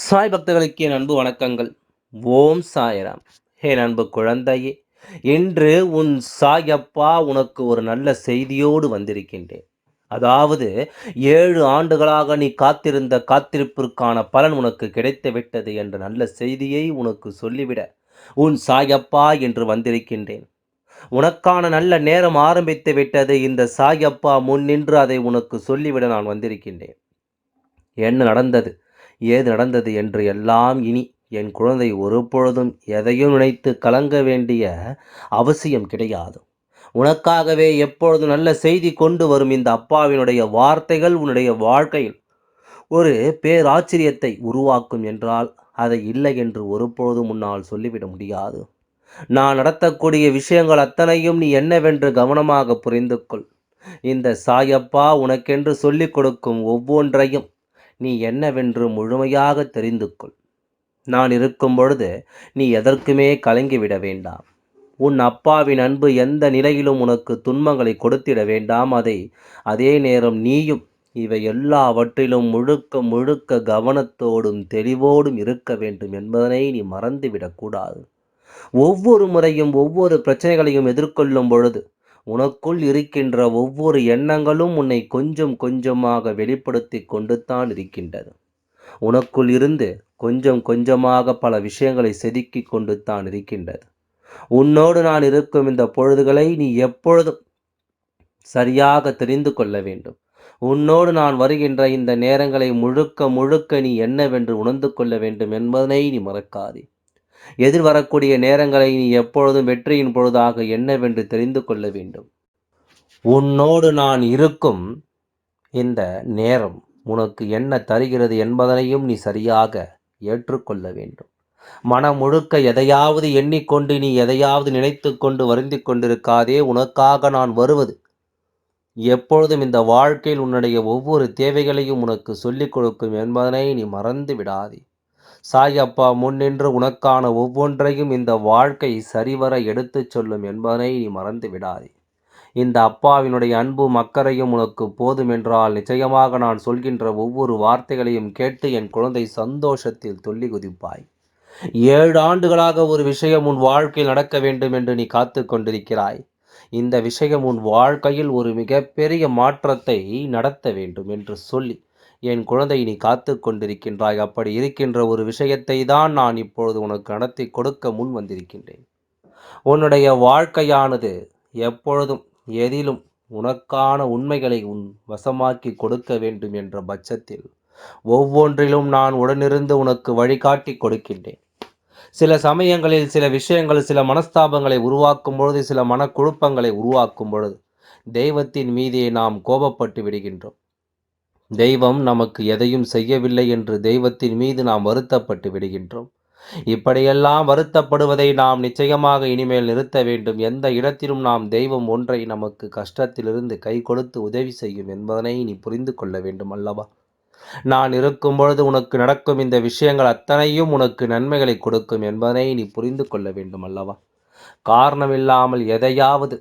சாய் பக்தர்களுக்கு என் அன்பு வணக்கங்கள். ஓம் சாய்ராம். என் அன்பு குழந்தையே, இன்று உன் சாயப்பா உனக்கு ஒரு நல்ல செய்தியோடு வந்திருக்கின்றேன். அதாவது 7 ஆண்டுகளாக நீ காத்திருந்த காத்திருப்பிற்கான பலன் உனக்கு கிடைத்து விட்டது என்ற நல்ல செய்தியை உனக்கு சொல்லிவிட உன் சாயப்பா என்று வந்திருக்கின்றேன். உனக்கான நல்ல நேரம் ஆரம்பித்து விட்டது. இந்த சாயப்பா முன்னின்று அதை உனக்கு சொல்லிவிட நான் வந்திருக்கின்றேன். என்ன நடந்தது, ஏது நடந்தது என்று எல்லாம் இனி என் குழந்தை ஒருபொழுதும் எதையும் நினைத்து கலங்க வேண்டிய அவசியம் கிடையாது. உனக்காகவே எப்பொழுதும் நல்ல செய்தி கொண்டு வரும் இந்த அப்பாவினுடைய வார்த்தைகள் உன்னுடைய வாழ்க்கையில் ஒரு பேராச்சரியத்தை உருவாக்கும் என்றால் அதை இல்லை என்று ஒருபொழுதும் முன்னால் சொல்லிவிட முடியாது. நான் நடத்தக்கூடிய விஷயங்கள் அத்தனையும் நீ என்னவென்று கவனமாக புரிந்து கொள். இந்த சாயப்பா உனக்கென்று சொல்லிக் கொடுக்கும் ஒவ்வொன்றையும் நீ என்னவென்று முழுமையாக தெரிந்து கொள். நான் இருக்கும் பொழுது நீ எதற்குமே கலங்கிவிட வேண்டாம். உன் அப்பாவின் அன்பு எந்த நிலையிலும் உனக்கு துன்பங்களை கொடுத்திட வேண்டாம். அதே நேரம் நீயும் இவை எல்லாவற்றிலும் முழுக்க முழுக்க கவனத்தோடும் தெளிவோடும் இருக்க வேண்டும் என்பதனை நீ மறந்துவிடக்கூடாது. ஒவ்வொரு முறையும் ஒவ்வொரு பிரச்சனைகளையும் எதிர்கொள்ளும் பொழுது உனக்குள் இருக்கின்ற ஒவ்வொரு எண்ணங்களும் உன்னை கொஞ்சம் கொஞ்சமாக வெளிப்படுத்தி கொண்டு தான் இருக்கின்றது. உனக்குள் இருந்து கொஞ்சம் கொஞ்சமாக பல விஷயங்களை செதுக்கி கொண்டு தான் இருக்கின்றது. உன்னோடு நான் இருக்கும் இந்த பொழுதுகளை நீ எப்பொழுதும் சரியாக தெரிந்து கொள்ள வேண்டும். உன்னோடு நான் வருகின்ற இந்த நேரங்களை முழுக்க முழுக்க நீ என்னவென்று உணர்ந்து கொள்ள வேண்டும் என்பதனை நீ மறக்காதே. எதிர்வரக்கூடிய நேரங்களை நீ எப்பொழுதும் வெற்றியின் பொழுதாக என்னவென்று தெரிந்து கொள்ள வேண்டும். உன்னோடு நான் இருக்கும் இந்த நேரம் உனக்கு என்ன தருகிறது என்பதனையும் நீ சரியாக ஏற்றுக்கொள்ள வேண்டும். மனம் முழுக்க எதையாவது எண்ணிக்கொண்டு நீ எதையாவது நினைத்து கொண்டு வருந்தி கொண்டிருக்காதே. உனக்காக நான் வருவது எப்பொழுதும் இந்த வாழ்க்கையில் உன்னுடைய ஒவ்வொரு தேவைகளையும் உனக்கு சொல்லிக் கொடுக்கும் என்பதனை நீ மறந்து விடாதே. சாயப்பா முன்னின்று உனக்கான ஒவ்வொன்றையும் இந்த வாழ்க்கை சரிவர எடுத்துச் சொல்லும் என்பதனை நீ மறந்து விடாதே. இந்த அப்பாவினுடைய அன்பும் அக்கறையும் உனக்கு போதுமென்றால் நிச்சயமாக நான் சொல்கின்ற ஒவ்வொரு வார்த்தைகளையும் கேட்டு என் குழந்தை சந்தோஷத்தில் துள்ளி குதிப்பாய். 7 ஆண்டுகளாக ஒரு விஷயம் உன் வாழ்க்கையில் நடக்க வேண்டும் என்று நீ காத்து கொண்டிருக்கிறாய். இந்த விஷயம் உன் வாழ்க்கையில் ஒரு மிகப்பெரிய மாற்றத்தை நடத்த வேண்டும் என்று சொல்லி என் குழந்தை நீ காத்து கொண்டிருக்கின்றாய். அப்படி இருக்கின்ற ஒரு விஷயத்தை தான் நான் இப்பொழுது உனக்கு நடத்தி கொடுக்க முன் வந்திருக்கின்றேன். உன்னுடைய வாழ்க்கையானது எப்பொழுதும் எதிலும் உனக்கான உண்மைகளை உன் வசமாக்கி கொடுக்க வேண்டும் என்ற பட்சத்தில் ஒவ்வொன்றிலும் நான் உடனிருந்து உனக்கு வழிகாட்டி கொடுக்கின்றேன். சில சமயங்களில் சில விஷயங்கள் சில மனஸ்தாபங்களை உருவாக்கும் பொழுது, சில மனக்குழப்பங்களை உருவாக்கும் பொழுது தெய்வத்தின் மீதே நாம் கோபப்பட்டு விடுகின்றோம். தெய்வம் நமக்கு எதையும் செய்யவில்லை என்று தெய்வத்தின் மீது நாம் வருத்தப்பட்டு விடுகின்றோம். இப்படியெல்லாம் வருத்தப்படுவதை நாம் நிச்சயமாக இனிமேல் நிறுத்த வேண்டும். எந்த இடத்திலும் நாம் தெய்வம் ஒன்றை நமக்கு கஷ்டத்திலிருந்து கை கொடுத்து உதவி செய்யும் என்பதனை நீ புரிந்து கொள்ள வேண்டும் அல்லவா? நான் இருக்கும் பொழுது உனக்கு நடக்கும் இந்த விஷயங்கள் அத்தனையும் உனக்கு நன்மைகளை கொடுக்கும் என்பதனை நீ புரிந்து கொள்ள வேண்டும் அல்லவா? காரணமில்லாமல் எதையாவது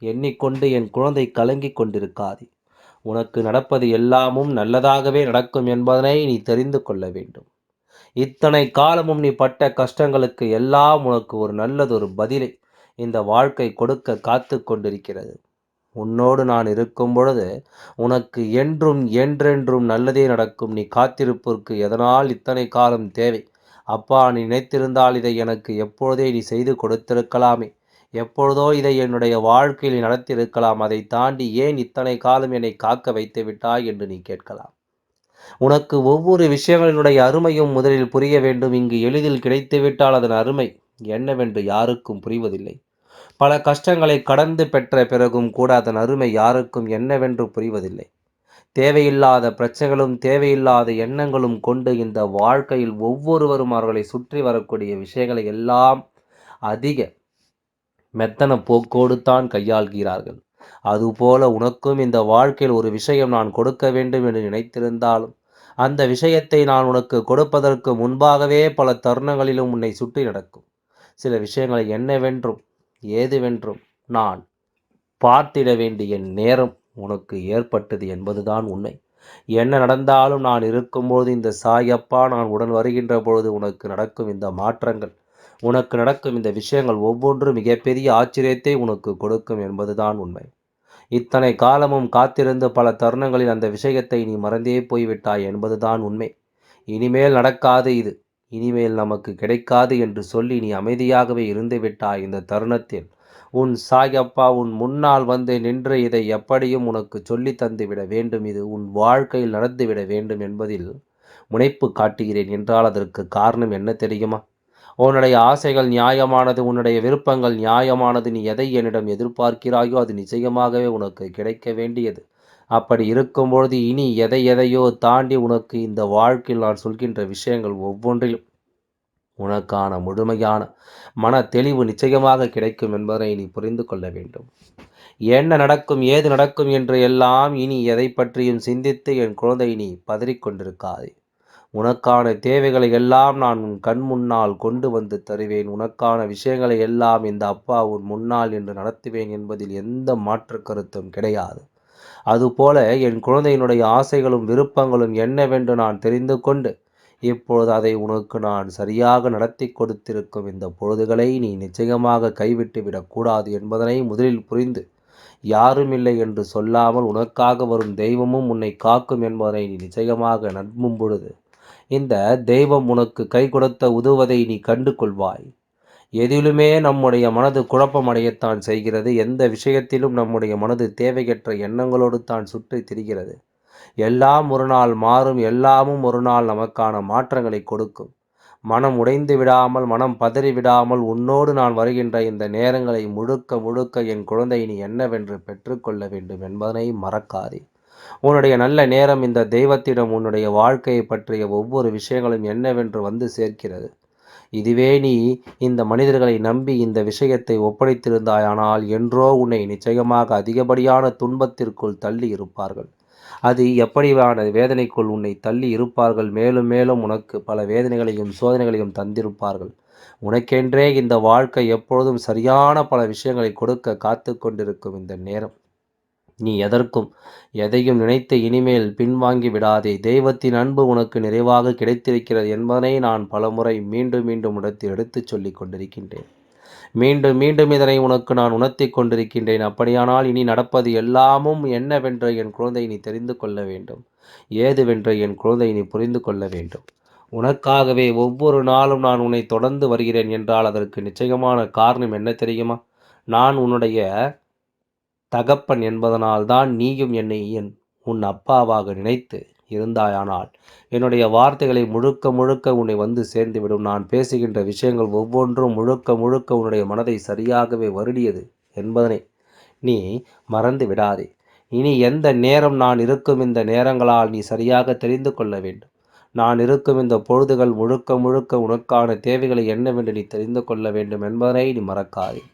எண்ணிக்கொண்டு என் குழந்தை கலங்கிக் கொண்டிருக்காதே. உனக்கு நடப்பது எல்லாமும் நல்லதாகவே நடக்கும் என்பதனை நீ தெரிந்து கொள்ள வேண்டும். இத்தனை காலமும் நீ பட்ட கஷ்டங்களுக்கு எல்லாம் உனக்கு ஒரு நல்லதொரு பதிலை இந்த வாழ்க்கை கொடுக்க காத்து கொண்டிருக்கிறது. உன்னோடு நான் இருக்கும் பொழுது உனக்கு என்றும் என்றென்றும் நல்லதே நடக்கும். நீ காத்திருப்பதற்கு எதனால் இத்தனை காலம் தேவை? அப்பா, நீ நினைத்திருந்தால் இதை எனக்கு எப்பொழுதே நீ செய்து கொடுத்திருக்கலாமே. எப்பொழுதோ இதை என்னுடைய வாழ்க்கையில் நடத்தியிருக்கலாம். அதை தாண்டி ஏன் இத்தனை காலம் என்னை காக்க வைத்து விட்டாய் என்று நீ கேட்கலாம். உனக்கு ஒவ்வொரு விஷயங்களினுடைய அருமையும் முதலில் புரிய வேண்டும். இங்கு எளிதில் கிடைத்துவிட்டால் அதன் அருமை என்னவென்று யாருக்கும் புரிவதில்லை. பல கஷ்டங்களை கடந்து பெற்ற பிறகும் கூட அதன் அருமை யாருக்கும் என்னவென்று புரிவதில்லை. தேவையில்லாத பிரச்சனைகளும் தேவையில்லாத எண்ணங்களும் கொண்டு இந்த வாழ்க்கையில் ஒவ்வொருவரும் அவர்களை சுற்றி வரக்கூடிய விஷயங்களை எல்லாம் அதிக மெத்தன போக்கோடு தான் கையாள்கிறார்கள். அதுபோல உனக்கும் இந்த வாழ்க்கையில் ஒரு விஷயம் நான் கொடுக்க வேண்டும் என்று நினைத்திருந்தாலும் அந்த விஷயத்தை நான் உனக்கு கொடுப்பதற்கு முன்பாகவே பல தருணங்களிலும் உன்னை சுற்றி நடக்கும் சில விஷயங்களை என்னவென்றும் ஏதுவென்றும் நான் பார்த்திட வேண்டிய நேரம் உனக்கு ஏற்பட்டது என்பதுதான் உண்மை. என்ன நடந்தாலும் நான் இருக்கும்போது இந்த சாயப்பா நான் உடன் வருகின்ற பொழுது உனக்கு நடக்கும் இந்த மாற்றங்கள், உனக்கு நடக்கும் இந்த விஷயங்கள் ஒவ்வொன்றும் மிகப்பெரிய ஆச்சரியத்தை உனக்கு கொடுக்கும் என்பதுதான் உண்மை. இத்தனை காலமும் காத்திருந்து பல தருணங்களில் அந்த விஷயத்தை நீ மறந்தே போய்விட்டாய் என்பதுதான் உண்மை. இனிமேல் நடக்காது இது. இனிமேல் நமக்கு கிடைக்காது என்று சொல்லி நீ அமைதியாகவே இருந்து விட்டாய். இந்த தருணத்தில் உன் சாயப்பா உன் முன்னால் வந்து நின்று இதை எப்படியும் உனக்கு சொல்லி தந்துவிட வேண்டும், இது உன் வாழ்க்கையில் நடந்துவிட வேண்டும் என்பதில் முனைப்பு காட்டுகிறேன் என்றால் அதற்கு காரணம் என்ன தெரியுமா? உன்னுடைய ஆசைகள் நியாயமானது, உன்னுடைய விருப்பங்கள் நியாயமானது. நீ எதை என்னிடம் எதிர்பார்க்கிறாயோ அது நிச்சயமாகவே உனக்கு கிடைக்க வேண்டியது. அப்படி இருக்கும்பொழுது இனி எதையோ தாண்டி உனக்கு இந்த வாழ்க்கையில் நான் சொல்கின்ற விஷயங்கள் ஒவ்வொன்றிலும் உனக்கான முழுமையான மன தெளிவு நிச்சயமாக கிடைக்கும் என்பதை நீ புரிந்து கொள்ள வேண்டும். என்ன நடக்கும் ஏது நடக்கும் என்று எல்லாம் இனி எதை பற்றியும் சிந்தித்து என் குழந்தை நீ பதறிக்கொண்டிருக்காதே. உனக்கான தேவைகளை எல்லாம் நான் உன் கண் முன்னால் கொண்டு வந்து தருவேன். உனக்கான விஷயங்களை எல்லாம் இந்த அப்பா உன் முன்னால் என்று நடத்துவேன் என்பதில் எந்த மாற்று கருத்தும் கிடையாது. அதுபோல என் குழந்தையினுடைய ஆசைகளும் விருப்பங்களும் என்னவென்று நான் தெரிந்து கொண்டு இப்பொழுது அதை உனக்கு நான் சரியாக நடத்தி கொடுத்திருக்கும் இந்த பொழுதுகளை நீ நிச்சயமாக கைவிட்டு விடக்கூடாது என்பதனை முதலில் புரிந்து, யாரும் இல்லை என்று சொல்லாமல் உனக்காக வரும் தெய்வமும் உன்னை காக்கும் என்பதனை நீ நிச்சயமாக நம்பும் பொழுது இந்த தெய்வம் உனக்கு கை கொடுத்த உதவுவதை நீ கண்டு கொள்வாய். எதிலுமே நம்முடைய மனது குழப்பமடையத்தான் செய்கிறது. எந்த விஷயத்திலும் நம்முடைய மனது தேவையற்ற எண்ணங்களோடு தான் சுற்றி திரிகிறது. எல்லாம் ஒரு நாள் மாறும், எல்லாமும் ஒரு நாள் நமக்கான மாற்றங்களை கொடுக்கும். மனம் உடைந்து விடாமல், மனம் பதறி விடாமல் உன்னோடு நான் வருகின்ற இந்த நேரங்களை முழுக்க முழுக்க என் குழந்தை நீ என்னவென்று பெற்றுக்கொள்ள வேண்டும் என்பதனை மறக்காதே. உன்னுடைய நல்ல நேரம் இந்த தெய்வத்திடம் உன்னுடைய வாழ்க்கையை பற்றிய ஒவ்வொரு விஷயங்களும் என்னவென்று வந்து சேர்க்கிறது. இதுவே நீ இந்த மனிதர்களை நம்பி இந்த விஷயத்தை ஒப்படைத்திருந்தாயானால் என்றோ உன்னை நிச்சயமாக அதிகப்படியான துன்பத்திற்குள் தள்ளி இருப்பார்கள். அது எப்படியான வேதனைக்குள் உன்னை தள்ளி இருப்பார்கள். மேலும் மேலும் உனக்கு பல வேதனைகளையும் சோதனைகளையும் தந்திருப்பார்கள். உனக்கென்றே இந்த வாழ்க்கை எப்பொழுதும் சரியான பல விஷயங்களை கொடுக்க காத்து கொண்டிருக்கும் இந்த நேரம். நீ எதற்கும் எதையும் நினைத்து இனிமேல் பின்வாங்கி விடாதே. தெய்வத்தின் அன்பு உனக்கு நிறைவாக கிடைத்திருக்கிறது என்பதனை நான் பலமுறை மீண்டும் மீண்டும் இடத்தில் எடுத்துச் சொல்லிக் கொண்டிருக்கின்றேன். மீண்டும் மீண்டும் இதனை உனக்கு நான் உணர்த்தி கொண்டிருக்கின்றேன். அப்படியானால் இனி நடப்பது எல்லாமும் என்னவென்று என் குழந்தை நீ தெரிந்து கொள்ள வேண்டும். ஏதுவென்று என் குழந்தை நீ புரிந்து கொள்ள வேண்டும். உனக்காகவே ஒவ்வொரு நாளும் நான் உன்னை தொடர்ந்து வருகிறேன் என்றால் அதற்கு நிச்சயமான காரணம் என்ன தெரியுமா? நான் உன்னுடைய தகப்பன் என்பதனால்தான் நீயும் என்னை உன் அப்பாவாக நினைத்து இருந்தாயானால் என்னுடைய வார்த்தைகளை முழுக்க முழுக்க உன்னை வந்து சேர்ந்துவிடும். நான் பேசுகின்ற விஷயங்கள் ஒவ்வொன்றும் முழுக்க முழுக்க உன்னுடைய மனதை சரியாகவே வருடியது என்பதனை நீ மறந்து விடாதே. இனி எந்த நேரம் நான் இருக்கும் இந்த நேரங்களால் நீ சரியாக தெரிந்து கொள்ள வேண்டும். நான் இருக்கும் இந்த பொழுதுகள் முழுக்க முழுக்க உனக்கான தேவைகளை என்னவென்று நீ தெரிந்து கொள்ள வேண்டும் என்பதனை நீ மறக்காதே.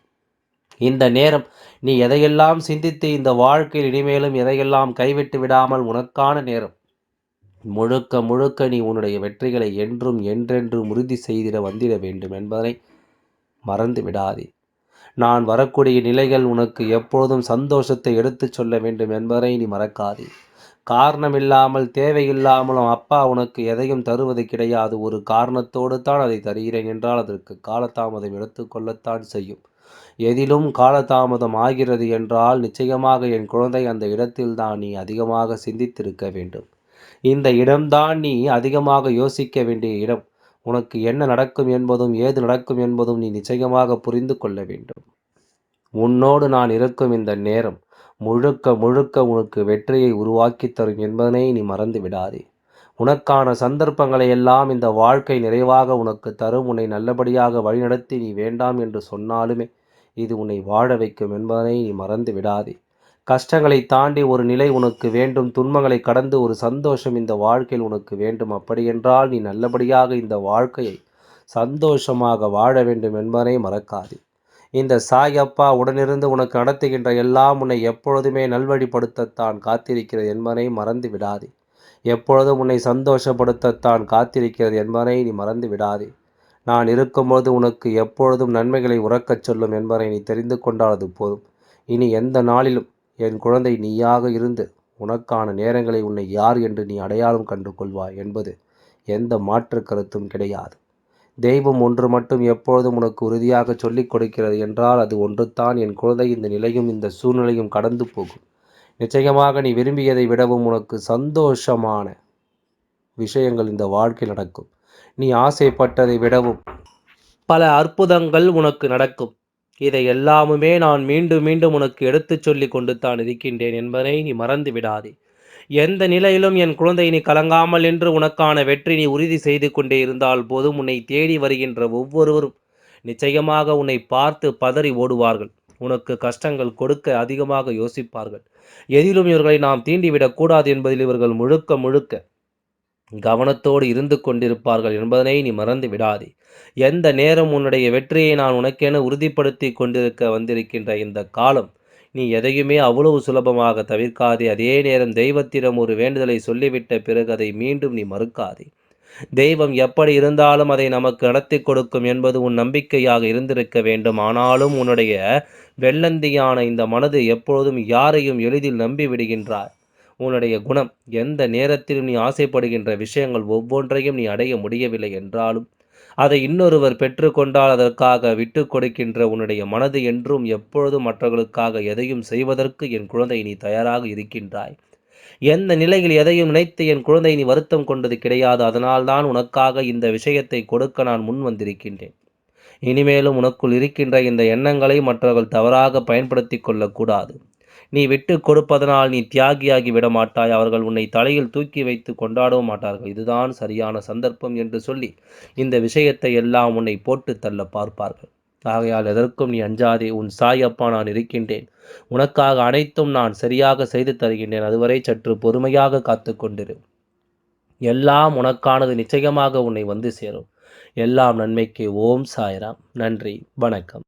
இந்த நேரம் நீ எதையெல்லாம் சிந்தித்து இந்த வாழ்க்கையில் இனிமேலும் எதையெல்லாம் கைவிட்டு விடாமல் உனக்கான நேரம். முழுக்க முழுக்க நீ உன்னுடைய வெற்றிகளை என்றும் என்றென்றும் உறுதி செய்திட வந்திட வேண்டும் என்பதனை மறந்து விடாதே. நான் வரக்கூடிய நிலைகள் உனக்கு எப்பொழுதும் சந்தோஷத்தை எடுத்துச் சொல்ல வேண்டும் என்பதை நீ மறக்காதே. காரணமில்லாமல் தேவையில்லாமலும் அப்பா உனக்கு எதையும் தருவது கிடையாது. ஒரு காரணத்தோடு தான் அதை தருகிறேன் என்றால் அதற்கு காலதாமதம் எடுத்துக்கொள்ளத்தான் செய்யும். எதிலும் காலதாமதம் ஆகிறது என்றால் நிச்சயமாக என் குழந்தை அந்த இடத்தில்தான் நீ அதிகமாக சிந்தித்திருக்க வேண்டும். இந்த இடம்தான் நீ அதிகமாக யோசிக்க வேண்டிய இடம். உனக்கு என்ன நடக்கும் என்பதும் ஏது நடக்கும் என்பதும் நீ நிச்சயமாக புரிந்து கொள்ள வேண்டும். உன்னோடு நான் இருக்கும் இந்த நேரம் முழுக்க முழுக்க உனக்கு வெற்றியை உருவாக்கி தரும் என்பதனை நீ மறந்து விடாதே. உனக்கான சந்தர்ப்பங்களை எல்லாம் இந்த வாழ்க்கை நிறைவாக உனக்கு தரும். உன்னை நல்லபடியாக வழிநடத்தி நீ வேண்டாம் என்று சொன்னாலுமே இது உன்னை வாழ வைக்கும் என்பதனை நீ மறந்து விடாதே. கஷ்டங்களை தாண்டி ஒரு நிலை உனக்கு வேண்டும். துன்பங்களை கடந்து ஒரு சந்தோஷம் இந்த வாழ்க்கையில் உனக்கு வேண்டும். அப்படியென்றால் நீ நல்லபடியாக இந்த வாழ்க்கையை சந்தோஷமாக வாழ வேண்டும் என்பதனை மறக்காதே. இந்த சாயப்பா உடனிருந்து உனக்கு நடத்துகின்ற எல்லாம் உன்னை எப்பொழுதுமே நல்வழிப்படுத்தத்தான் காத்திருக்கிறது என்பதனை மறந்து விடாதே. எப்பொழுதும் உன்னை சந்தோஷப்படுத்தத்தான் காத்திருக்கிறது என்பதனை நீ மறந்து விடாதே. நான் இருக்கும்போது உனக்கு எப்பொழுதும் நன்மைகளை உறக்கச் சொல்லும் என்பதை நீ தெரிந்து கொண்டால் அது போதும். இனி எந்த நாளிலும் என் குழந்தை நீயாக இருந்து உனக்கான நேரங்களை உன்னை யார் என்று நீ அடையாளம் கண்டு கொள்வாய் என்பது எந்த மாற்று கருத்தும் கிடையாது. தெய்வம் ஒன்று மட்டும் எப்பொழுதும் உனக்கு உறுதியாக சொல்லிக் கொடுக்கிறது என்றால் அது ஒன்றுத்தான், என் குழந்தை, இந்த நிலையும் இந்த சூழ்நிலையும் கடந்து போகும். நிச்சயமாக நீ விரும்பியதை விடவும் உனக்கு சந்தோஷமான விஷயங்கள் இந்த வாழ்க்கை நடக்கும். நீ ஆசைப்பட்டதை விடவும் பல அற்புதங்கள் உனக்கு நடக்கும். இதை எல்லாமுமே நான் மீண்டும் மீண்டும் உனக்கு எடுத்துச் சொல்லி கொண்டு தான் இருக்கின்றேன் என்பதை நீ மறந்து விடாதே. எந்த நிலையிலும் என் குழந்தை, நீ கலங்காமல் என்று உனக்கான வெற்றி நீ உறுதி செய்து கொண்டே இருந்தால் போதும். உன்னை தேடி வருகின்ற ஒவ்வொருவரும் நிச்சயமாக உன்னை பார்த்து பதறி ஓடுவார்கள். உனக்கு கஷ்டங்கள் கொடுக்க அதிகமாக யோசிப்பார்கள். எதிலும் இவர்களை நாம் தீண்டிவிடக்கூடாது என்பதில் இவர்கள் முழுக்க முழுக்க கவனத்தோடு இருந்து கொண்டிருப்பார்கள் என்பதனை நீ மறந்து விடாதே. எந்த நேரம் உன்னுடைய வெற்றியை நான் உனக்கென உறுதிப்படுத்தி கொண்டிருக்க வந்திருக்கின்ற இந்த காலம், நீ எதையுமே அவ்வளவு சுலபமாக தவிர்க்காதே. அதே நேரம் தெய்வத்திடம் ஒரு வேண்டுதலை சொல்லிவிட்ட பிறகு அதை மீண்டும் நீ மறுக்காதே. தெய்வம் எப்படி இருந்தாலும் அதை நமக்கு நடத்தி கொடுக்கும் என்பது உன் நம்பிக்கையாக இருந்திருக்க வேண்டும். ஆனாலும் உன்னுடைய வெள்ளந்தியான இந்த மனது எப்பொழுதும் யாரையும் எளிதில் நம்பி விடுகின்றாய். உன்னுடைய குணம், எந்த நேரத்திலும் நீ ஆசைப்படுகின்ற விஷயங்கள் ஒவ்வொன்றையும் நீ அடைய முடியவில்லை என்றாலும் அதை இன்னொருவர் பெற்றுக்கொண்டால் அதற்காக விட்டு கொடுக்கின்ற உன்னுடைய மனது என்றும் எப்பொழுதும் மற்றவர்களுக்காக எதையும் செய்வதற்கு என் குழந்தை நீ தயாராக இருக்கின்றாய். எந்த நிலையில் எதையும் நினைத்து என் குழந்தை நீ வருத்தம் கொண்டது கிடையாது. அதனால்தான் உனக்காக இந்த விஷயத்தை கொடுக்க நான் முன் வந்திருக்கின்றேன். இனிமேலும் உனக்குள் இருக்கின்ற இந்த எண்ணங்களை மற்றவர்கள் தவறாக பயன்படுத்தி கொள்ளக்கூடாது. நீ விட்டு கொடுப்பதனால் நீ தியாகியாகி விட மாட்டாய். அவர்கள் உன்னை தலையில் தூக்கி வைத்து கொண்டாடவும் மாட்டார்கள். இதுதான் சரியான சந்தர்ப்பம் என்று சொல்லி இந்த விஷயத்தை எல்லாம் உன்னை போட்டு தள்ள பார்ப்பார்கள். ஆகையால் எதற்கும் நீ அஞ்சாதே. உன் சாய் அப்பா நான் இருக்கின்றேன். உனக்காக அனைத்தும் நான் சரியாக செய்து தருகின்றேன். அதுவரை சற்று பொறுமையாக காத்து கொண்டிரு. எல்லாம் உனக்கானது நிச்சயமாக உன்னை வந்து சேரும். எல்லாம் நன்மைக்கு. ஓம் சாய்ராம். நன்றி, வணக்கம்.